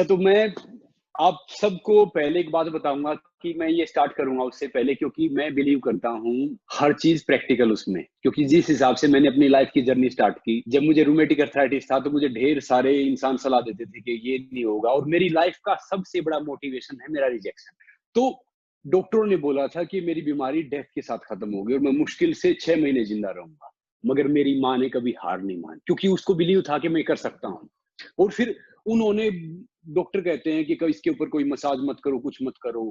अच्छा, तो मैं आप सबको पहले एक बात बताऊँगा कि मैं ये स्टार्ट करूँगा उससे पहले, क्योंकि मैं बिलीव करता हूँ हर चीज़ प्रैक्टिकल उसमें। क्योंकि जिस हिसाब से मैंने अपनी लाइफ़ की जर्नी स्टार्ट की, जब मुझे रूमेटिक अर्थराइटिस था, तो मुझे ढेर सारे इंसान सलाह देते थे कि ये नहीं होगा, और मेरी लाइफ़ का सबसे बड़ा मोटिवेशन है मेरा रिजेक्शन। तो डॉक्टरों ने बोला था कि मेरी बीमारी डेथ के साथ खत्म होगी और मैं मुश्किल से 6 महीने ज़िंदा रहूँगा। मगर मेरी माँ ने कभी हार नहीं मानी, क्योंकि उसको बिलीव था कि मैं कर सकता हूँ। और फिर उन्होंने, डॉक्टर कहते हैं कि कभी इसके ऊपर कोई मसाज मत करो, कुछ मत करो।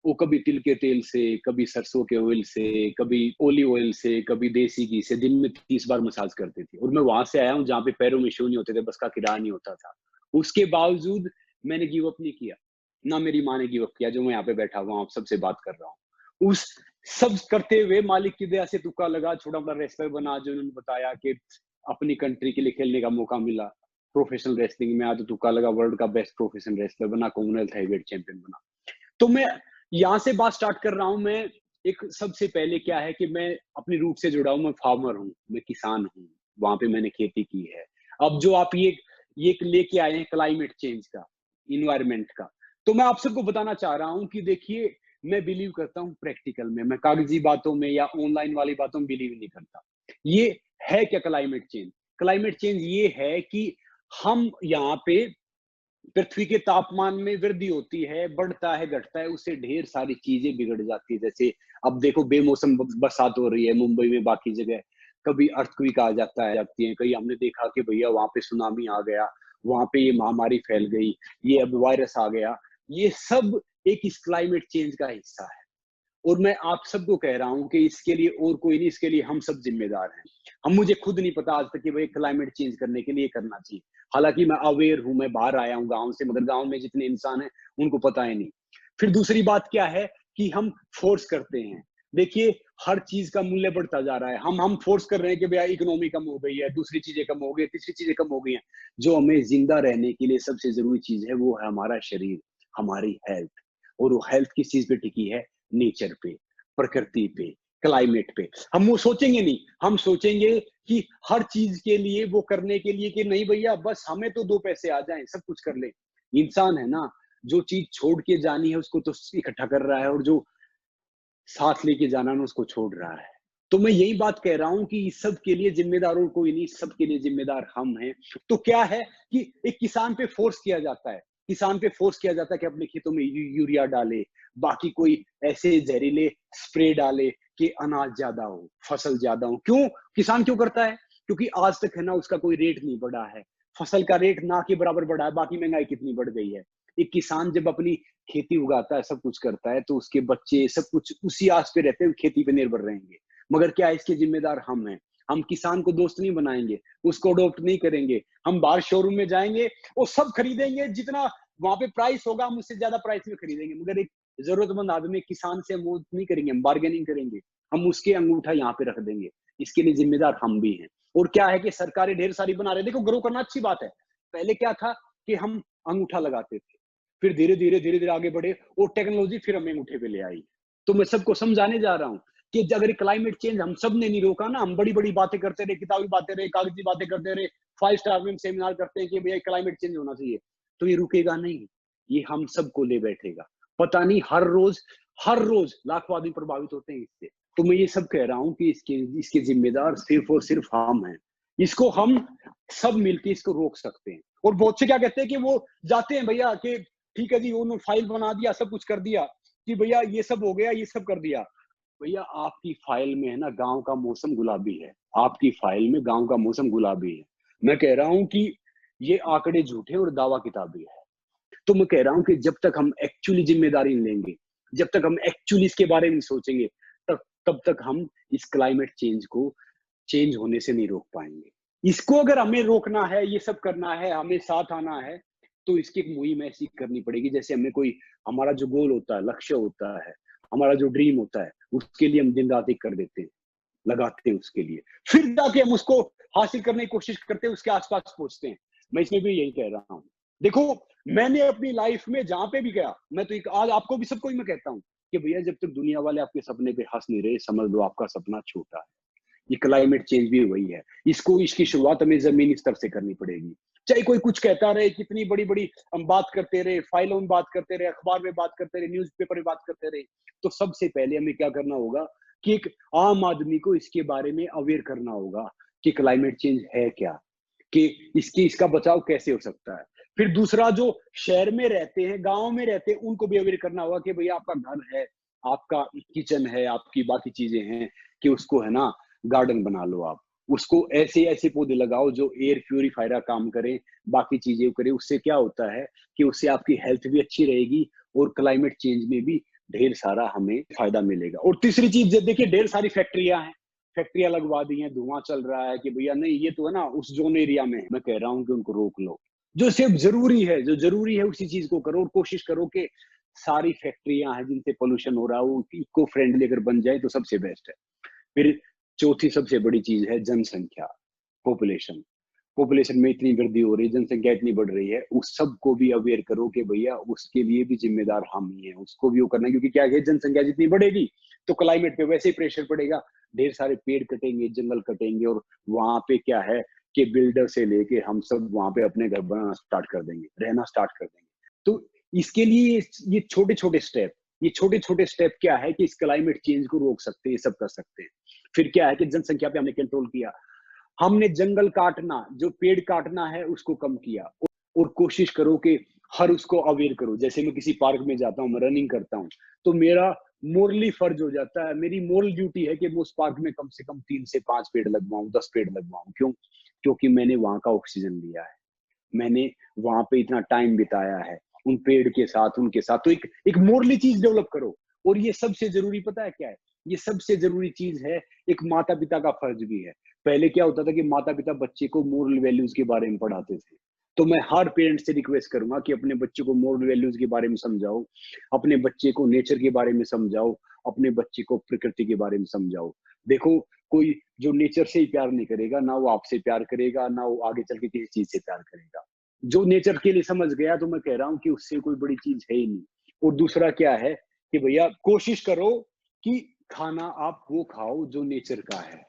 वो कभी तिल के तेल से, कभी सरसों के ऑयल से, कभी ओलिव ऑयल से, कभी देसी घी से दिन में 30 बार मसाज करते थे। और मैं वहाँ से आया हूँ जहाँ पे पैरों में शू नहीं होते थे, बस का किराया नहीं होता था। उसके बावजूद मैंने गिव अप नहीं किया। ना मेरी माँ ने गिव अप किया, जो मैं यहाँ पे बैठा हुआ हूँ, आप सबसे बात कर रहा हूँ। उस सब करते हुए मालिक की दया से तुक्का लगा, छोटा-बड़ा रेसलर बना, जो उन्होंने बताया कि अपनी कंट्री के लिए खेलने का मौका मिला। प्रोफेशनल रेसलिंग में आया तो तुक्का लगा, वर्ल्ड का बेस्ट प्रोफेशनल रेसलर बना, कॉमनवेल्थ हेवीवेट चैंपियन बना। तो मैं यहाँ से बात स्टार्ट कर रहा हूँ। मैं एक सबसे पहले क्या है कि मैं अपनी रूट से जुड़ा हूँ, मैं फार्मर हूँ, मैं किसान हूँ, वहाँ पे मैंने खेती की है। अब जो आप ये लेके आए हैं क्लाइमेट चेंज का, एनवायरनमेंट का, तो मैं आप सबको बताना चाह रहा हूँ कि देखिए, मैं बिलीव करता हूँ प्रैक्टिकल में, मैं कागजी बातों में या ऑनलाइन वाली बातों में बिलीव नहीं करता। ये है क्या क्लाइमेट चेंज? क्लाइमेट चेंज ये है कि हम यहाँ पे पृथ्वी के तापमान में वृद्धि होती है, बढ़ता है, घटता है, उससे ढेर सारी चीज़ें बिगड़ जाती है। जैसे अब देखो, बेमौसम ब बरसात हो रही है मुंबई में, बाकी जगह। कभी अर्थक्वेक आ जाती है, कहीं हमने देखा कि भैया वहाँ पे सुनामी आ गया, वहाँ पे ये महामारी फैल गई, ये अब वायरस आ गया। ये सब एक इस क्लाइमेट चेंज का हिस्सा है। और मैं आप सबको कह रहा हूँ कि इसके लिए और कोई नहीं, इसके लिए हम सब ज़िम्मेदार हैं। मुझे खुद नहीं पता आज तक कि भई क्लाइमेट चेंज करने के लिए करना चाहिए। हालाँकि मैं अवेयर हूँ, मैं बाहर आया हूँ गाँव से, मगर गाँव में जितने इंसान हैं, उनको पता ही नहीं। फिर दूसरी बात क्या है कि हम फ़ोर्स करते हैं। देखिए, हर चीज़ का मूल्य बढ़ता जा रहा है। हम फ़ोर्स कर रहे हैं कि भैया इकोनॉमी कम हो गई है, दूसरी चीज़ें कम हो गई, तीसरी चीज़ें कम हो गई हैं। जो हमें ज़िंदा रहने के लिए सबसे ज़रूरी चीज़ है, वो है हमारा शरीर, हमारी हेल्थ। और वो हेल्थ किस चीज़ पे टिकी है? नेचर पे, प्रकृति पे, क्लाइमेट पे। हम वो सोचेंगे नहीं, हम सोचेंगे कि हर चीज़ के लिए, वो करने के लिए कि नहीं भैया, बस हमें तो 2 पैसे आ जाएँ, सब कुछ कर लें। इंसान है ना, जो चीज़ छोड़ के जानी है उसको तो इकट्ठा कर रहा है, और जो साथ लेके जाना है ना, उसको छोड़ रहा है। तो मैं यही बात कह रहा हूँ कि इस सब के लिए जिम्मेदार और कोई नहीं, सबके लिए जिम्मेदार हम हैं। तो क्या है कि एक किसान पे फ़ोर्स किया जाता है। किसान पे फ़ोर्स किया जाता है कि अपने खेतों में यूरिया डाले, बाकी कोई ऐसे ज़हरीले स्प्रे डाले कि अनाज ज़्यादा हो, फसल ज़्यादा हो। क्यों? किसान क्यों करता है? क्योंकि आज तक है ना, उसका कोई रेट नहीं बढ़ा है। फसल का रेट ना के बराबर बढ़ा है, बाकी महँगाई कितनी बढ़ गई है। एक किसान जब अपनी खेती उगाता है, सब कुछ करता है, तो उसके बच्चे सब कुछ उसी आस पे रहते हैं, खेती पे निर्भर रहेंगे। मगर क्या है, इसके ज़िम्मेदार हम हैं। हम किसान को दोस्त नहीं बनाएँगे, उसको अडॉप्ट नहीं करेंगे। हम बाहर शोरूम में जाएँगे, वो सब खरीदेंगे, जितना वहाँ पे प्राइस होगा, हम उससे ज़्यादा प्राइस में खरीदेंगे। मगर एक ज़रूरतमंद आदमी, किसान से हम वो नहीं करेंगे, हम बार्गेनिंग करेंगे। हम उसके अंगूठा यहाँ पे रख देंगे। इसके लिए ज़िम्मेदार हम भी हैं। और क्या है कि सरकारें ढेर सारी बना रही हैं। देखो, ग्रो करना अच्छी बात है। पहले क्या था कि हम अंगूठा लगाते थे। फिर धीरे-धीरे आगे बढ़े, और टेक्नोलॉज़ी फिर हमें अंगूठे पे ले आई। तो मैं सबको समझाने जा रहा हूँ कि अगर क्लाइमेट चेंज हम सब ने नहीं रोका ना, हम बड़ी-बड़ी बातें करते रहे, किताबी बातें रहे, कागज़ी बातें करते रहे, 5 स्टार में हम सेमिनार करते हैं कि भैया क्लाइमेट चेंज होना चाहिए, तो ये रुकेगा नहीं। ये हम सबको ले बैठेगा। पता नहीं, हर रोज़ लाखों आदमी प्रभावित होते हैं इससे। तो मैं ये सब कह रहा हूँ कि इसके इसके ज़िम्मेदार सिर्फ़ और सिर्फ़ हम हैं। इसको हम सब मिलके इसको रोक सकते हैं। और बहुत से क्या कहते हैं कि वो जाते हैं भैया कि ठीक है जी, उन्होंने फाइल बना दिया, सब कुछ कर दिया कि भैया ये सब हो गया, ये सब कर दिया। भैया, आपकी फाइल में है ना, गाँव का मौसम गुलाबी है। आपकी फाइल में गाँव का मौसम गुलाबी है। मैं कह रहा हूँ कि ये आंकड़े झूठे और दावा किताबी है। तो मैं कह रहा हूँ कि जब तक हम एक्चुअली ज़िम्मेदारी नहीं लेंगे, जब तक हम एक्चुअली इसके बारे में सोचेंगे, तब तब तक हम इस क्लाइमेट चेंज को चेंज होने से नहीं रोक पाएँगे। इसको अगर हमें रोकना है, ये सब करना है, हमें साथ आना है, तो इसकी एक मुहिम ऐसी करनी पड़ेगी, जैसे हमें कोई, हमारा जो गोल होता है, लक्ष्य होता है, हमारा जो ड्रीम होता है, उसके लिए हम दिन-रात एक कर देते हैं, लगाते हैं उसके लिए। फिर जाके हम उसको हासिल करने की कोशिश करते हैं, उसके आस-पास पहुँचते हैं। मैं इसमें भी यही कह रहा हूँ। देखो, मैंने अपनी लाइफ़ में जहाँ पे भी गया, मैं तो एक आज आपको भी, सबको ही मैं कहता हूँ कि भैया, जब तक दुनिया वाले आपके सपने पे हँस नहीं रहे, समझ लो आपका सपना छोटा है। ये क्लाइमेट चेंज भी वही है। इसकी शुरुआत हमें ज़मीनी स्तर से करनी पड़ेगी। चाहे कोई कुछ कहता रहे, कितनी बड़ी-बड़ी हम बात करते रहे, फाइलों में बात करते रहे, अखबार में बात करते रहे, न्यूज़पेपर में बात करते रहे। तो सबसे पहले हमें क्या करना होगा कि एक आम आदमी को इसके बारे में अवेयर करना होगा कि क्लाइमेट चेंज है क्या? कि इसका बचाव कैसे हो सकता है? फिर दूसरा जो शहर में रहते हैं, गाँव में रहते हैं, उनको भी अवेयर करना होगा कि भैया आपका घर है, आपका किचन है, आपकी बाकी चीज़ें हैं, कि उसको है ना गार्डन बना लो आप। उसको ऐसे-ऐसे पौधे लगाओ जो एयर प्यूरीफायर का काम करें, बाकी चीज़ें करें। उससे क्या होता है कि उससे आपकी हेल्थ भी अच्छी रहेगी और क्लाइमेट चेंज में भी ढेर सारा हमें फ़ायदा मिलेगा। और तीसरी चीज़ देखिए, ढेर सारी फैक्ट्रियाँ हैं, फैक्ट्रियाँ लगवा दी हैं, धुआँ चल रहा है कि भैया नहीं ये तो है ना उस ज़ोन एरिया में है। मैं कह रहा हूँ कि उनको रोक लो। जो सिर्फ़ ज़रूरी है, जो ज़रूरी है उसी चीज़ को करो और कोशिश करो कि सारी फैक्ट्रियाँ हैं जिनसे पॉल्यूशन हो रहा है वो इको फ्रेंडली अगर बन जाए तो सबसे बेस्ट है। फिर चौथी सबसे बड़ी चीज़ है जनसंख्या, पॉपुलेशन। पॉपुलेशन में इतनी वृद्धि हो रही है, जनसंख्या इतनी बढ़ रही है, उस सबको भी अवेयर करो कि भैया उसके लिए भी ज़िम्मेदार हम ही हैं, उसको भी वो करना है क्योंकि क्या है जनसंख्या जितनी बढ़ेगी, तो क्लाइमेट पे वैसे ही प्रेशर पड़ेगा, ढेर सारे पेड़ कटेंगे, जंगल कटेंगे और वहाँ पे क्या है कि बिल्डर से लेके हम सब वहाँ पे अपने घर बनाना स्टार्ट कर देंगे, रहना स्टार्ट कर देंगे। तो इसके लिए ये छोटे-छोटे स्टेप, ये छोटे-छोटे स्टेप क्या है कि इस क्लाइमेट चेंज को रोक सकते हैं, ये सब कर सकते हैं। फिर क्या है कि जनसंख्या पे हमने कंट्रोल किया, हमने जंगल काटना, जो पेड़ काटना है उसको कम किया और कोशिश करो कि हर उसको अवेयर करो। जैसे मैं किसी पार्क में जाता हूँ, मैं रनिंग करता हूँ, तो मेरा मोरली फर्ज हो जाता है, मेरी मोरल ड्यूटी है कि मैं उस पार्क में कम से कम 3 से 5 पेड़ लगवाऊँ, 10 पेड़ लगवाऊँ। क्यों? क्योंकि मैंने वहाँ का ऑक्सीजन लिया है। मैंने वहाँ पे इतना टाइम बिताया है, उन पेड़ के साथ, उनके साथ। तो एक मोरली चीज़ डेवलप करो और ये सबसे ज़रूरी पता है क्या है? ये सबसे ज़रूरी चीज़ है, एक माता-पिता का फर्ज भी है। पहले क्या होता था कि माता-पिता बच्चे को मोरल वैल्यूज़ के बारे में पढ़ाते थे। तो मैं हर पेरेंट से रिक्वेस्ट करूँगा कि अपने बच्चे को मोरल वैल्यूज़ के बारे में समझाओ, अपने बच्चे को नेचर के बारे में समझाओ, अपने बच्चे को प्रकृति के बारे में समझाओ। देखो, कोई जो नेचर से ही प्यार नहीं करेगा, ना वो आपसे प्यार करेगा, ना वो आगे चल के किसी चीज़ से प्यार करेगा। जो नेचर के लिए समझ गया तो मैं कह रहा हूँ कि उससे कोई बड़ी चीज़ है ही नहीं। और दूसरा क्या है कि भैया कोशिश करो कि खाना आप वो खाओ जो नेचर का है।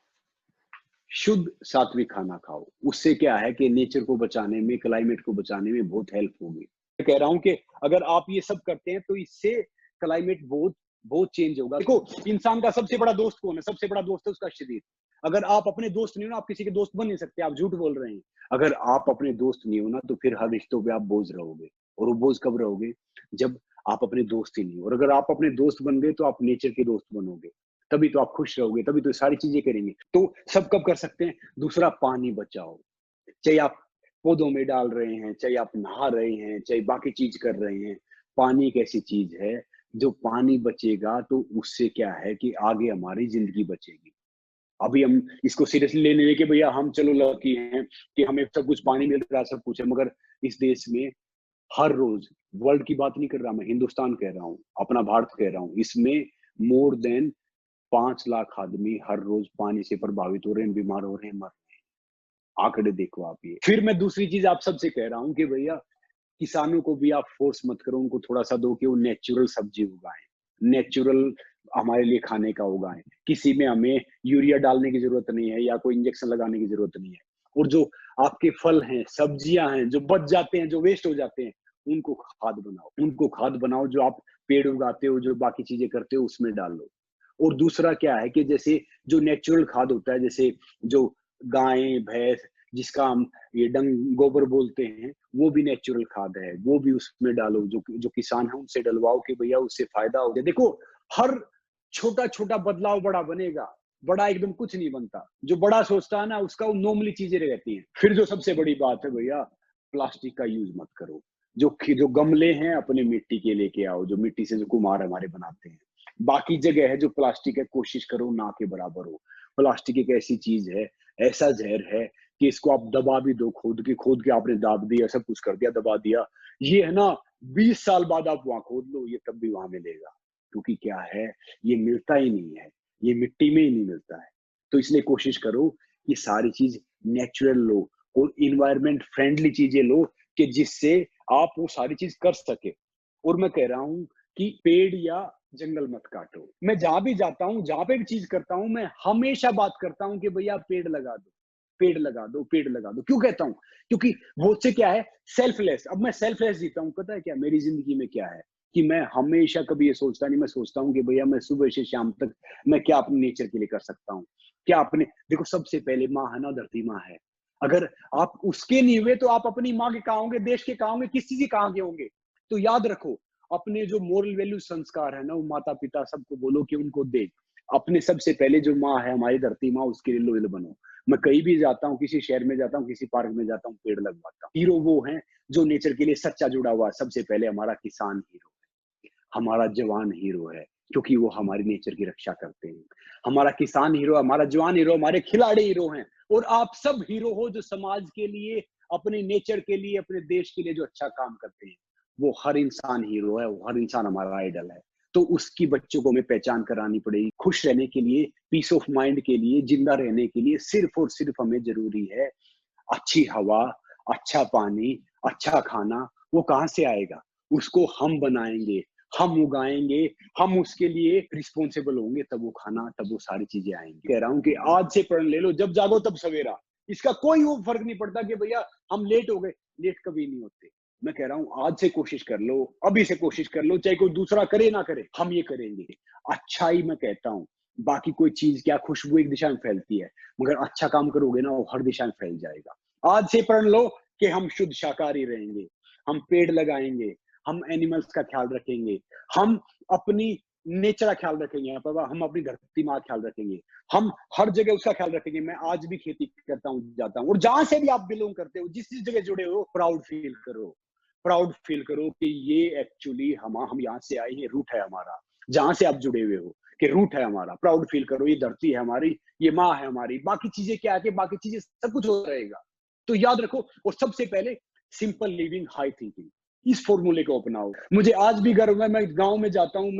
शुद्ध सात्विक खाना खाओ। उससे क्या है कि नेचर को बचाने में, क्लाइमेट को बचाने में बहुत हेल्प होगी। मैं कह रहा हूँ कि अगर आप ये सब करते हैं तो इससे क्लाइमेट बहुत बहुत चेंज होगा। देखो, इंसान का सबसे बड़ा दोस्त कौन है? सबसे बड़ा दोस्त है उसका शरीर। अगर आप अपने दोस्त नहीं हो ना, आप किसी के दोस्त बन नहीं सकते, आप झूठ बोल रहे हैं। अगर आप अपने दोस्त नहीं हो ना, तो फिर हर रिश्तों पे आप बोझ रहोगे। और वो बोझ कब रहोगे? जब आप अपने दोस्त ही नहीं हो। और अगर आप अपने दोस्त बन गए, तो आप नेचर के दोस्त बनोगे। तभी तो आप खुश रहोगे, तभी तो सारी चीज़ें करेंगे। तो सब कब कर सकते हैं? दूसरा, पानी बचाओ। चाहे आप पौधों में डाल रहे हैं, चाहे आप नहा रहे हैं, चाहे बाकी चीज़ कर रहे हैं। पानी एक ऐसी चीज़ है, जो पानी बचेगा तो उससे क्या है कि आगे हमारी ज़िंदगी बचेगी। अभी हम इसको सीरियसली लेने लगे कि भैया हम चलो लकी हैं कि हमें सब कुछ पानी मिल रहा है, सब कुछ है। मगर इस देश में हर रोज़, वर्ल्ड की बात नहीं कर रहा मैं, हिंदुस्तान कह रहा हूँ, अपना भारत कह रहा हूँ। इसमें मोर देन 5 लाख आदमी हर रोज़ पानी से प्रभावित हो रहे हैं, बीमार हो रहे हैं, मर रहे हैं। आंकड़े देखो आप ये। फिर मैं दूसरी चीज़ आप सबसे कह रहा हूँ कि भैया किसानों को भी आप फ़ोर्स मत करो, उनको थोड़ा-सा दो कि वो नेचुरल सब्ज़ी उगाएँ, नेचुरल हमारे लिए खाने का उगाएँ। किसी में हमें यूरिया डालने की ज़रूरत नहीं है या कोई इंजेक्शन लगाने की ज़रूरत नहीं है। और जो आपके फल हैं, सब्जियाँ हैं, जो बच जाते हैं, जो वेस्ट हो जाते हैं, उनको खाद बनाओ। उनको खाद बनाओ, जो आप पेड़ उगाते हो, जो बाकी चीज़ें करते हो, उसमें डाल लो। और दूसरा क्या है कि जैसे जो नेचुरल खाद होता है, जैसे जो गाय, भैंस जिसका हम ये डंग गोबर बोलते हैं, वो भी नेचुरल खाद है, वो भी उसमें डालो। जो किसान है उनसे डलवाओ कि भैया उससे फ़ायदा हो गया। देखो, हर छोटा-छोटा बदलाव बड़ा बनेगा, बड़ा एकदम कुछ नहीं बनता। जो बड़ा सोचता है ना उसका वो नॉर्मली चीज़ें रहती हैं। फिर जो सबसे बड़ी बात है भैया, प्लास्टिक का यूज़ मत करो। जो गमले हैं अपने मिट्टी के लेके आओ, जो मिट्टी से जो कुम्हार हमारे बनाते हैं। बाकी जगह है जो प्लास्टिक है, कोशिश करो ना के बराबर हो। प्लास्टिक एक ऐसी चीज़ है, ऐसा ज़हर है कि इसको आप दबा भी दो, खोद के आपने दाब दिया, सब कुछ कर दिया, दबा दिया। ये है ना 20 साल बाद आप वहाँ खोद लो, ये तब भी वहाँ मिलेगा। क्योंकि क्या है, ये मिलता ही नहीं है, ये मिट्टी में ही नहीं मिलता है। तो इसलिए कोशिश करो कि सारी चीज़ नेचुरल लो और एनवायरनमेंट फ्रेंडली चीज़ें लो कि जिससे आप वो सारी चीज़ कर सकें। और मैं कह रहा हूँ कि पेड़ या जंगल मत काटो। मैं जहाँ भी जाता हूँ, जहाँ पे भी चीज़ करता हूँ, मैं हमेशा बात करता हूँ कि भैया पेड़ लगा दो। पेड़ लगा दो, पेड़ लगा दो। क्यों कहता हूँ? क्योंकि वो उससे क्या है, सेल्फलेस। अब मैं सेल्फलेस जीता हूँ, पता है क्या मेरी जिंदगी में क्या है, कि मैं हमेशा कभी ये सोचता नहीं, मैं सोचता हूँ कि भैया मैं सुबह से शाम तक मैं क्या अपने नेचर के लिए कर सकता हूँ, क्या अपने, देखो सबसे पहले माँ है ना, धरती माँ है। अगर आप उसके नहीं हुए तो आप अपनी माँ के कहाँ होंगे, देश के कहाँ होंगे, किस चीज के कहाँ के होंगे। तो याद रखो, अपने जो मोरल वैल्यू संस्कार है ना, वो माता पिता सबको बोलो कि उनको दे। अपने सबसे पहले जो माँ है हमारी धरती माँ, उसके लिए लोयल बनो। मैं कहीं भी जाता हूँ, किसी शहर में जाता हूँ, किसी पार्क में जाता हूँ, पेड़ लगवाता हूँ। हीरो वो हैं जो नेचर के लिए सच्चा जुड़ा हुआ है। सबसे पहले हमारा किसान हीरो है, हमारा जवान हीरो है, क्योंकि वो हमारी नेचर की रक्षा करते हैं। हमारा किसान हीरो, हमारा जवान हीरो, हमारे खिलाड़ी हीरो हैं। और आप सब हीरो हो जो समाज के लिए, अपने नेचर के लिए, अपने देश के लिए जो अच्छा काम करते हैं। वो हर इंसान हीरो है, वो हर इंसान हमारा आइडल है। तो उसकी बच्चों को हमें पहचान करानी पड़ेगी। खुश रहने के लिए, पीस ऑफ माइंड के लिए, जिंदा रहने के लिए सिर्फ और सिर्फ हमें जरूरी है अच्छी हवा, अच्छा पानी, अच्छा खाना। वो कहाँ से आएगा? उसको हम बनाएंगे, हम उगाएंगे, हम उसके लिए रिस्पॉन्सिबल होंगे, तब वो खाना, तब वो सारी चीजें आएंगी। कह रहा हूँ कि आज से प्रण ले लो, जब जागो तब सवेरा। इसका कोई वो फर्क नहीं पड़ता कि भैया हम लेट हो गए, लेट कभी नहीं होते। मैं कह रहा हूँ आज से कोशिश कर लो, अभी से कोशिश कर लो, चाहे कोई दूसरा करे ना करे, हम ये करेंगे। अच्छा ही मैं कहता हूँ, बाकी कोई चीज क्या, खुशबू एक दिशा में फैलती है, मगर अच्छा काम करोगे ना, वो हर दिशा में फैल जाएगा। आज से प्रण लो कि हम शुद्ध शाकाहारी रहेंगे, हम पेड़ लगाएंगे, हम एनिमल्स का ख्याल रखेंगे, हम अपनी नेचर का ख्याल रखेंगे, हम अपनी धरती माँ का ख्याल रखेंगे, हम हर जगह उसका ख्याल रखेंगे। मैं आज भी खेती करता हूँ, जाता हूँ, और जहां से भी आप बिलोंग करते हो, जिस जिस जगह जुड़े हो, प्राउड फील करो, प्राउड फील करो कि ये एक्चुअली हम यहाँ से आए हैं, रूट है हमारा। जहां से आप जुड़े हुए हो, कि रूट है हमारा, प्राउड फील करो, ये धरती है हमारी, ये माँ है हमारी। बाकी चीजें क्या है कि बाकी चीजें सब कुछ हो रहेगा। तो याद रखो, और सबसे पहले सिंपल लिविंग, हाई थिंकिंग, इस फॉर्मूले को अपनाओ। मुझे आज भी गर्व है, मैं गांव में जाता हूं,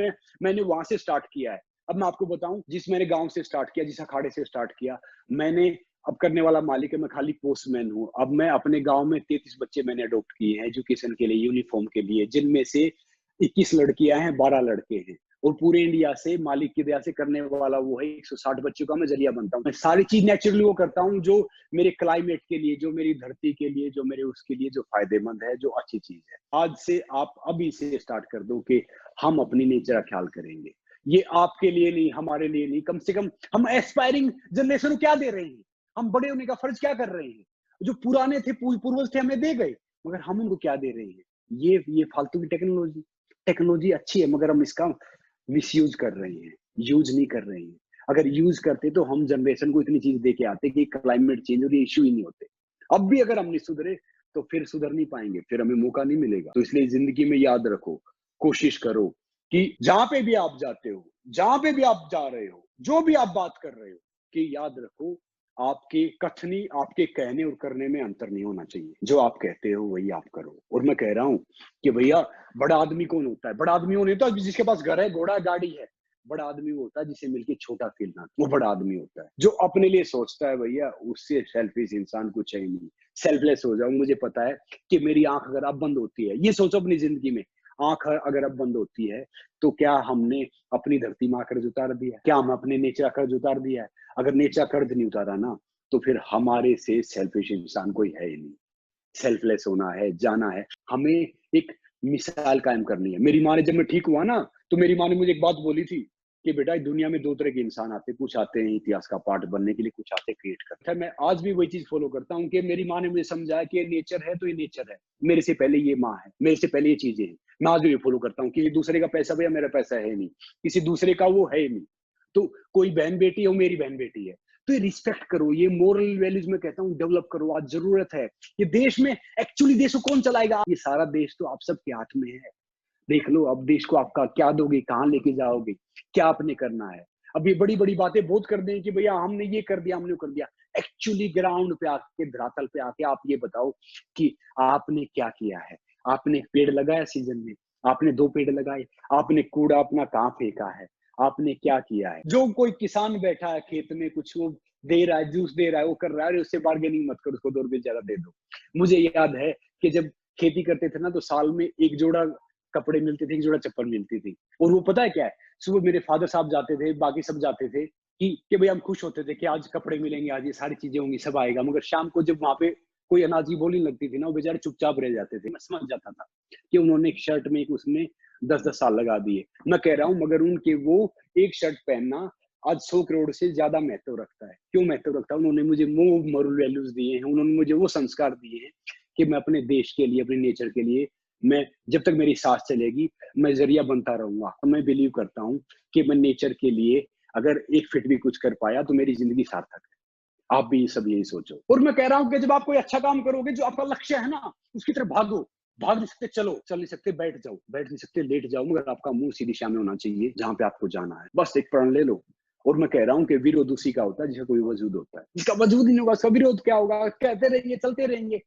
मैंने वहां से स्टार्ट किया है। अब मैं आपको बताऊं, जिस मैंने गांव से स्टार्ट किया, जिस अखाड़े से स्टार्ट किया, मैंने अब करने वाला मालिक है, मैं खाली पोस्टमैन हूँ। अब मैं अपने गांव में 33 बच्चे मैंने अडॉप्ट किए हैं एजुकेशन के लिए, यूनिफॉर्म के लिए, जिनमें से 21 लड़कियां हैं, 12 लड़के हैं। और पूरे इंडिया से मालिक की दया से करने वाला वो है 160 बच्चों का मैं जरिया बनता हूँ। मैं सारी चीज नेचुरली वो करता हूँ जो मेरे क्लाइमेट के लिए, जो मेरी धरती के लिए, जो मेरे उसके लिए जो फायदेमंद है, जो अच्छी चीज है। आज से आप अभी से स्टार्ट कर दो कि हम अपनी नेचर का ख्याल करेंगे। ये आपके लिए नहीं, हमारे लिए नहीं, कम से कम हम एस्पायरिंग जनरेशन को क्या दे रहे हैं? हम बड़े होने का फर्ज क्या कर रहे हैं? जो पुराने थे, पूर्वज थे, हमें दे गए, मगर हम उनको क्या दे रहे हैं? ये फालतू की टेक्नोलॉजी। टेक्नोलॉजी अच्छी है, मगर हम इसका मिसयूज कर रहे हैं, यूज नहीं कर रहे हैं। अगर यूज करते तो हम जनरेशन को इतनी चीज दे के आते कि क्लाइमेट चेंज और ये इश्यू ही नहीं होते। अब भी अगर हम नहीं सुधरे तो फिर सुधर नहीं पाएंगे, फिर हमें मौका नहीं मिलेगा। तो इसलिए जिंदगी में याद रखो, कोशिश करो कि जहां पे भी आप जाते हो, जहां पे भी आप जा रहे हो, जो भी आप बात कर रहे हो, कि याद रखो, आपके कथनी, आपके कहने और करने में अंतर नहीं होना चाहिए। जो आप कहते हो वही आप करो। और मैं कह रहा हूं कि भैया, बड़ा आदमी कौन होता है? बड़ा आदमी वो नहीं होता जिसके पास घर है, घोड़ा, गाड़ी है। बड़ा आदमी वो होता है जिसे मिलके छोटा फील ना, वो बड़ा आदमी होता है। जो अपने लिए सोचता है भैया, उससे सेल्फिश इंसान कुछ है ही नहीं। सेल्फलेस हो जाऊं, मुझे पता है कि मेरी आंख अगर अब बंद होती है, ये सोचो अपनी जिंदगी में, आंख अगर अब बंद होती है, तो क्या हमने अपनी धरती माँ कर्ज उतार दिया? क्या हम अपने नेचर कर्ज उतार दिया है? अगर नेचर कर्ज नहीं उतारा ना, तो फिर हमारे से सेल्फिश इंसान कोई है ही नहीं। सेल्फलेस होना है, जाना है, हमें एक मिसाल कायम करनी है। मेरी माँ ने, जब मैं ठीक हुआ ना, तो मेरी माँ ने मुझे एक बात बोली थी कि बेटा, इस दुनिया में 2 तरह के इंसान आते हैं, कुछ आते हैं इतिहास का पार्ट बनने के लिए, कुछ आते हैं क्रिएट करते हैं। मैं आज भी वही चीज फॉलो करता हूँ कि मेरी माँ ने मुझे समझाया कि ये नेचर है तो ये नेचर है, मेरे से पहले ये माँ है, मेरे से पहले ये चीजें हैं। मैं आज भी ये फॉलो करता हूँ कि दूसरे का पैसा भैया मेरा पैसा है नहीं, किसी दूसरे का वो है नहीं। तो कोई बहन बेटी है, वो मेरी बहन बेटी है। तो ये रिस्पेक्ट करो, ये मोरल वैल्यूज में कहता हूँ डेवलप करो, आज जरूरत है। ये देश में एक्चुअली, देश को कौन चलाएगा? ये सारा देश तो आप सबके हाथ में है। देख लो, अब देश को आपका क्या दोगे, कहाँ लेके जाओगे, क्या आपने करना है? अब ये बड़ी बड़ी बातें बहुत कर दें कि भैया हमने ये कर दिया, हमने वो कर दिया। एक्चुअली ग्राउंड पे आके, धरातल पे आके आप ये बताओ कि आपने क्या किया है। आपने पेड़ लगाया सीजन में, आपने 2 पेड़ लगाए, आपने कूड़ा अपना कहाँ फेंका है, आपने क्या किया है? जो कोई किसान बैठा है खेत में, कुछ वो दे रहा है, जूस दे रहा है, वो कर रहा है, उससे बार्गेनिंग मत करो, उसको 2 रुपए ज्यादा दे दो। मुझे याद है कि जब खेती करते थे ना, तो साल में 1 जोड़ा कपड़े मिलते थे, 1 जोड़ा चप्पल मिलती थी। और वो पता है क्या है, सुबह मेरे फादर साहब जाते थे, बाकी सब जाते थे, कि भई हम खुश होते थे कि आज कपड़े मिलेंगे, आज ये सारी चीज़ें होंगी, सब आएगा। मगर शाम को जब वहाँ पे कोई अनाजी बोली लगती थी ना, वो बेचारे चुपचाप रह जाते थे। मैं समझ जाता था कि उन्होंने एक शर्ट में, एक उसमें 10-10 साल लगा दिए। मैं कह रहा हूँ मगर उनके वो एक शर्ट पहनना आज 100 करोड़ से ज़्यादा महत्व रखता है। क्यों महत्व रखता है? उन्होंने मुझे वो मॉरल वैल्यूज़ दिए हैं, उन्होंने मुझे वो संस्कार दिए हैं कि मैं अपने देश के लिए, अपने नेचर के लिए, मैं जब तक मेरी सांस चलेगी, मैं ज़रिया बनता रहूँगा। तो मैं बिलीव करता हूँ कि मैं नेचर के लिए अगर 1 फीट भी कुछ कर पाया तो मेरी ज़िंदगी सार्थक है। आप भी सब यही सोचो। और मैं कह रहा हूँ कि जब आप कोई अच्छा काम करोगे, जो आपका लक्ष्य है ना, उसकी तरफ भागो। भाग नहीं सकते चलो, चल नहीं सकते बैठ जाओ, बैठ नहीं सकते लेट जाओ, मगर आपका मुँह उसी दिशा में होना चाहिए जहाँ पे आपको जाना है। बस एक प्रण ले लो। और मैं कह रहा हूँ कि विरोध उसी का होता है जिसका कोई वजूद होता है। जिसका वजूद ही नहीं होगा, उसका विरोध क्या होगा? कहते रहेंगे, चलते रहेंगे।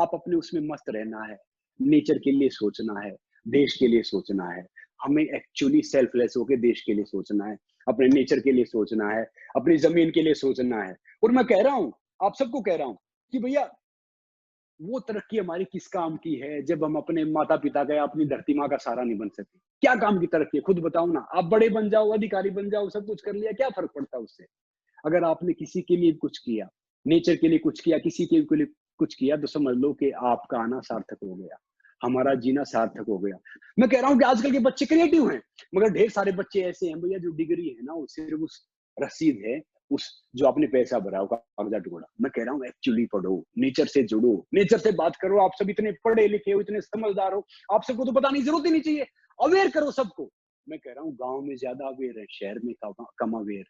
आप अपने उसमें मस्त रहना है, नेचर के लिए सोचना है, देश के लिए सोचना है। हमें एक्चुअली सेल्फलेस होके देश के लिए सोचना है, अपने नेचर के लिए सोचना है, अपनी ज़मीन के लिए सोचना है। और मैं कह रहा हूँ, आप सबको कह रहा हूँ कि भैया वो तरक्की हमारी किस काम की है जब हम अपने माता-पिता का या अपनी धरती माँ का सहारा नहीं बन सके? क्या काम की तरक्की है? खुद बताओ ना। आप बड़े बन जाओ, अधिकारी बन जाओ, सब कुछ कर लिया, क्या फ़र्क पड़ता है उससे? अगर आपने किसी के लिए कुछ किया, नेचर के लिए कुछ किया, किसी के लिए कुछ किया, तो समझ लो कि आपका आना सार्थक हो गया, हमारा जीना सार्थक हो गया। मैं कह रहा हूँ कि आजकल के बच्चे क्रिएटिव हैं, मगर ढेर सारे बच्चे ऐसे हैं भैया जो डिग्री है ना, वो सिर्फ़ उस रसीद है, उस जो आपने पैसा भरा होगा कागज़ा टुकड़ा। मैं कह रहा हूँ एक्चुअली पढ़ो, नेचर से जुड़ो, नेचर से बात करो। आप सब इतने पढ़े लिखे हो, इतने समझदार हो, आप सबको तो बताने की ज़रूरत ही नहीं चाहिए। अवेयर करो सबको। मैं कह रहा हूँ गाँव में ज़्यादा अवेयर है, शहर में कम अवेयर।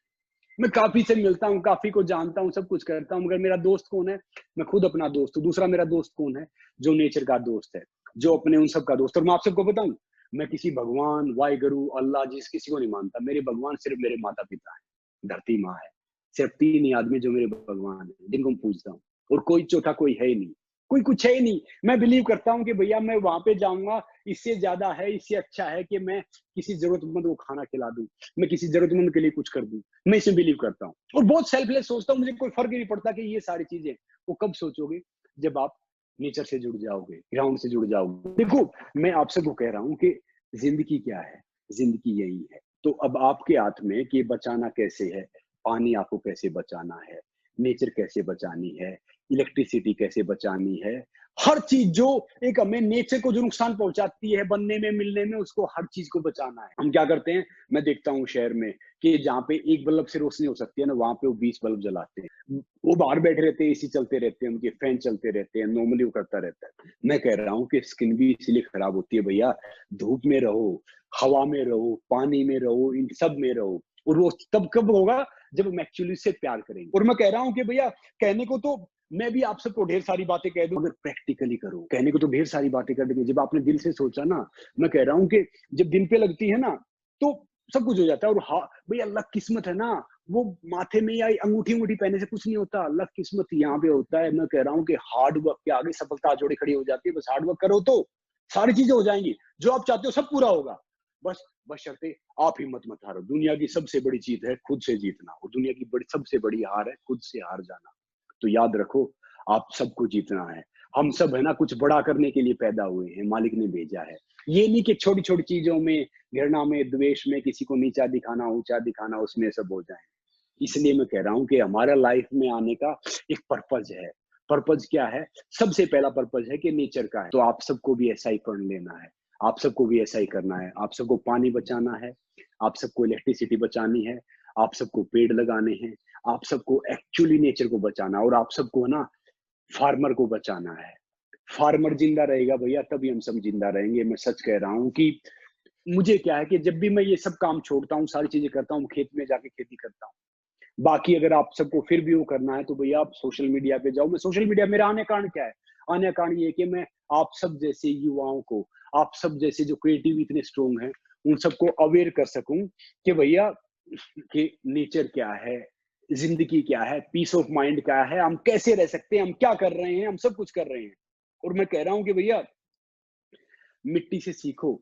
मैं काफ़ी से मिलता हूँ, काफ़ी को जानता हूँ, सब कुछ करता हूँ, मगर मेरा दोस्त कौन है? मैं खुद अपना दोस्त हूँ। दूसरा मेरा दोस्त कौन है? जो नेचर का दोस्त है, जो अपने उन सब का दोस्त है। और मैं आप सबको बताऊँ, मैं किसी भगवान, वाहिगुरु, अल्लाह जिस किसी को नहीं मानता। मेरे भगवान सिर्फ़ मेरे माता-पिता हैं, धरती माँ है। सिर्फ़ 3 ही आदमी जो मेरे भगवान हैं, जिनको मैं पूजता हूँ। और कोई चौथा कोई है ही नहीं। कोई कुछ है ही नहीं। मैं बिलीव करता हूँ कि भैया मैं वहाँ पे जाऊँगा, इससे ज़्यादा है, इससे अच्छा है कि मैं किसी ज़रूरतमंद को खाना खिला दूँ, मैं किसी ज़रूरतमंद के लिए कुछ कर दूँ। मैं इसमें बिलीव करता हूँ और बहुत सेल्फलेस सोचता हूँ। मुझे कोई फ़र्क ही नहीं पड़ता कि ये सारी चीज़ें वो कब सोचोगे, जब आप नेचर से जुड़ जाओगे, ग्राउंड से जुड़ जाओगे। देखो, मैं आप सबको कह रहा हूँ कि ज़िंदगी क्या है? ज़िंदगी यही है। तो अब आपके हाथ में कि बचाना कैसे है, पानी आपको कैसे बचाना है, नेचर कैसे बचानी है, इलेक्ट्रिसिटी कैसे बचानी है, हर चीज़ जो एक हमें नेचर को जो नुकसान पहुँचाती है बनने में, मिलने में, उसको हर चीज़ को बचाना है। हम क्या करते हैं, मैं देखता हूँ शहर में कि जहाँ पे 1 बल्ब से रोशनी हो सकती है ना, वहाँ पे वो 20 बल्ब जलाते हैं। वो बाहर बैठे रहते हैं, एसी चलते रहते हैं, उनके फैन चलते रहते हैं, नॉर्मली वो करता रहता है। मैं कह रहा हूँ कि स्किन भी इसीलिए खराब होती है भैया, धूप में रहो, हवा में रहो, पानी में रहो, इन सब में रहो। और वो तब कब होगा जब हम एक्चुअली से प्यार करेंगे। और मैं कह रहा हूँ कि भैया कहने को तो मैं भी आप सबको ढेर सारी बातें कह दूं, अगर प्रैक्टिकली करो। कहने को तो ढेर सारी बातें कर देंगे, जब आपने दिल से सोचा ना, मैं कह रहा हूँ कि जब दिल पे लगती है ना, तो सब कुछ हो जाता है। और हाँ भैया, लक किस्मत है ना, वो माथे में या अंगूठी अंगूठी पहने से कुछ नहीं होता। लक किस्मत यहाँ पे होता है। मैं कह रहा हूँ कि हार्ड वर्क के आगे सफलता जोड़े खड़ी हो जाती है। बस हार्ड वर्क करो तो सारी चीजें हो जाएंगी, जो आप चाहते हो सब पूरा होगा। बस बशर्ते आप हिम्मत मत हारो। दुनिया की सबसे बड़ी जीत है खुद से जीतना, और दुनिया की सबसे बड़ी हार है खुद से हार जाना। तो याद रखो, आप सबको जीतना है। हम सब है ना कुछ बड़ा करने के लिए पैदा हुए हैं, मालिक ने भेजा है। ये नहीं कि छोटी-छोटी चीज़ों में, घृणा में, द्वेष में, किसी को नीचा दिखाना, ऊँचा दिखाना, उसमें सब हो जाएँ। इसलिए मैं कह रहा हूँ कि हमारा लाइफ में आने का एक पर्पज़ है। पर्पज़ क्या है? सबसे पहला पर्पज़ है कि नेचर का है। तो आप सबको भी ऐसा ही प्रण लेना है। आप सबको भी ऐसा ही करना है। आप सबको पानी बचाना है, आप सबको इलेक्ट्रिसिटी बचानी है, आप सबको पेड़ लगाने हैं, आप सबको एक्चुअली नेचर को बचाना है, और आप सबको ना फार्मर को बचाना है। फार्मर जिंदा रहेगा भैया, तभी हम सब जिंदा रहेंगे। मैं सच कह रहा हूँ कि मुझे क्या है कि जब भी मैं ये सब काम छोड़ता हूँ, सारी चीजें करता हूँ, खेत में जाके खेती करता हूँ। बाकी अगर आप सबको फिर भी वो करना है तो भैया आप सोशल मीडिया पे जाओ। मैं सोशल मीडिया, मेरा आने का कारण क्या है? आने का कारण ये है कि मैं आप सब जैसे युवाओं को, आप सब जैसे जो क्रिएटिव इतने स्ट्रांग हैं, उन सबको अवेयर कर सकूं कि भैया कि नेचर क्या है, जिंदगी क्या है, पीस ऑफ माइंड क्या है, हम कैसे रह सकते हैं, हम क्या कर रहे हैं, हम सब कुछ कर रहे हैं। और मैं कह रहा हूँ कि भैया मिट्टी से सीखो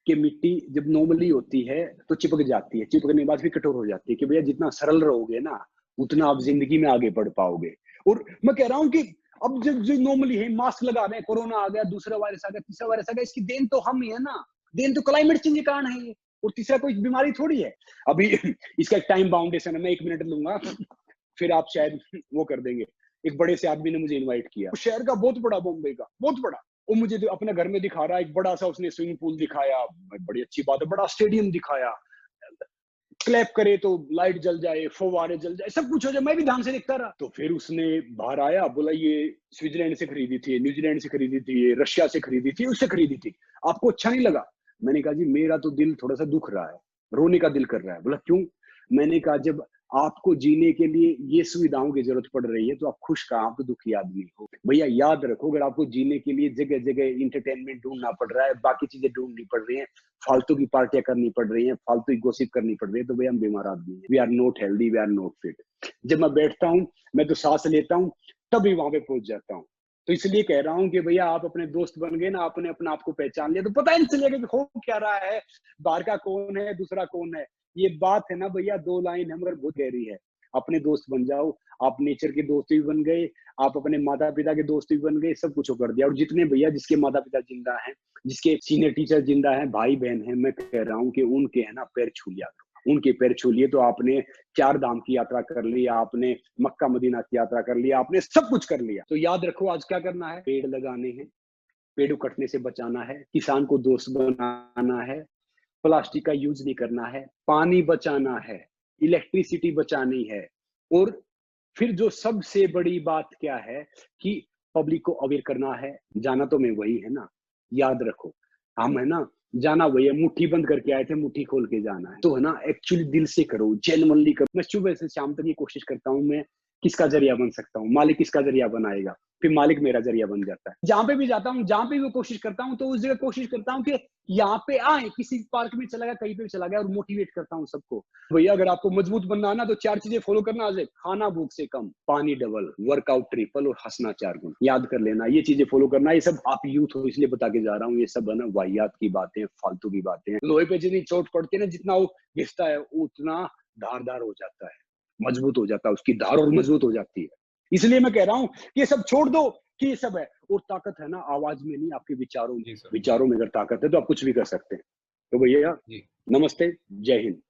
कि मिट्टी जब नॉर्मली होती है तो चिपक जाती है, चिपकने के बाद फिर कठोर हो जाती है। कि भैया जितना सरल रहोगे ना, उतना आप जिंदगी में आगे बढ़ पाओगे। और मैं कह रहा हूँ कि अब जब जो नॉर्मली है, मास्क लगा रहे हैं, कोरोना आ गया, दूसरा वायरस आ गया, तीसरा वायरस आ गया, इसकी देन तो हम ही है ना। देन तो क्लाइमेट चेंज के कारण है ये। और तीसरा कोई बीमारी थोड़ी है। अभी इसका एक टाइम बाउंडेशन है, मैं 1 मिनट लूँगा, फिर आप शायद वो कर देंगे। एक बड़े से आदमी ने मुझे इनवाइट किया, शहर का बहुत बड़ा, बॉम्बे का, बहुत बड़ा। वो मुझे अपने घर में दिखा रहा है, एक बड़ा-सा उसने स्विमिंग पूल दिखाया, बड़ी अच्छी बात है, बड़ा स्टेडियम दिखाया। क्लैप करे तो लाइट जल जाए, फव्वारे जल जाए, सब कुछ हो जाए, मैं भी ध्यान से देखता रहा। तो फिर उसने बाहर आया, बोला ये स्विट्जरलैंड से खरीदी थी, न्यूजीलैंड से खरीदी थी, ये रशिया से खरीदी थी, उससे खरीदी थी, आपको अच्छा नहीं लगा? मैंने कहा जी मेरा तो दिल थोड़ा सा दुख रहा है, रोने का दिल कर रहा है। बोला क्यों? मैंने कहा जब आपको जीने के लिए ये सुविधाओं की जरूरत पड़ रही है तो आप खुश कहाँ, आप तो दुखी आदमी हो। भैया याद रखो, अगर आपको जीने के लिए जगह जगह इंटरटेनमेंट ढूंढना पड़ रहा है, बाकी चीजें ढूंढनी पड़ रही हैं, फालतू की पार्टियां करनी पड़ रही हैं, फालतू की गॉसिप करनी पड़ रही है, तो भैया हम बीमार आदमी हैं। We are not healthy, we are not fit. जब मैं बैठता हूँ, मैं तो सांस लेता हूँ, तभी वहां पे पहुंच जाता हूँ। तो इसलिए कह रहा हूँ कि भैया आप अपने दोस्त बन गए ना, आपने अपने आप को पहचान लिया, तो पता ही नहीं चलेगा कि हो क्या रहा है, बाहर का कौन है, दूसरा कौन है। ये बात है ना भैया, 2 लाइन है मगर बहुत गहरी है। अपने दोस्त बन जाओ, आप नेचर के दोस्त भी बन गए, आप अपने माता पिता के दोस्त भी बन गए, सब कुछ कर दिया। और जितने भैया जिसके माता पिता जिंदा हैं, जिसके सीनियर टीचर जिंदा हैं, भाई बहन हैं, मैं कह रहा हूँ कि उनके है ना पैर छू लिया, उनके पैर छू लिए तो आपने 4 धाम की यात्रा कर ली, आपने मक्का मदीना की यात्रा कर ली, आपने सब कुछ कर लिया। तो याद रखो आज क्या करना है, पेड़ लगाने हैं, पेड़ कटने से बचाना है, किसान को दोस्त बनाना है, प्लास्टिक का यूज नहीं करना है, पानी बचाना है, इलेक्ट्रिसिटी बचानी है। और फिर जो सबसे बड़ी बात क्या है कि पब्लिक को अवेयर करना है। जाना तो मैं वही है ना, याद रखो, हम है ना, जाना वही है, मुट्ठी बंद करके आए थे, मुट्ठी खोल के जाना है। तो है ना, एक्चुअली दिल से करो, जेन्युइनली करो। मैं सुबह से शाम तक ये कोशिश करता हूँ, मैं किसका जरिया बन सकता हूँ, मालिक किसका जरिया बनाएगा, फिर मालिक मेरा जरिया बन जाता है। जहां पे भी जाता हूँ, जहां पे भी वो कोशिश करता हूँ, तो उस जगह कोशिश करता हूँ कि यहाँ पे आए, किसी पार्क में चला गया, कहीं पे भी चला गया, और मोटिवेट करता हूँ सबको। भैया अगर आपको मजबूत बनना है ना, तो 4 चीजें फॉलो करना आज है। खाना भूख से कम, पानी डबल, वर्कआउट ट्रिपल और हंसना 4 गुना। याद कर लेना, ये चीजें फॉलो करना। ये सब आप यूथ हो इसलिए बता के जा रहा हूँ, ये सब है ना वाहियात की बातें, फालतू की बातें हैं। लोहे पे जितनी चोट पड़ती है ना, जितना वो घिसता है उतना धारदार हो जाता है, मजबूत हो जाता है, उसकी धार और मजबूत हो जाती है। इसलिए मैं कह रहा हूँ कि ये सब छोड़ दो, कि ये सब है। और ताकत है ना आवाज में नहीं, आपके विचारों में। जी सर। विचारों में अगर ताकत है तो आप कुछ भी कर सकते हैं। तो भैया जी। नमस्ते, जय हिंद।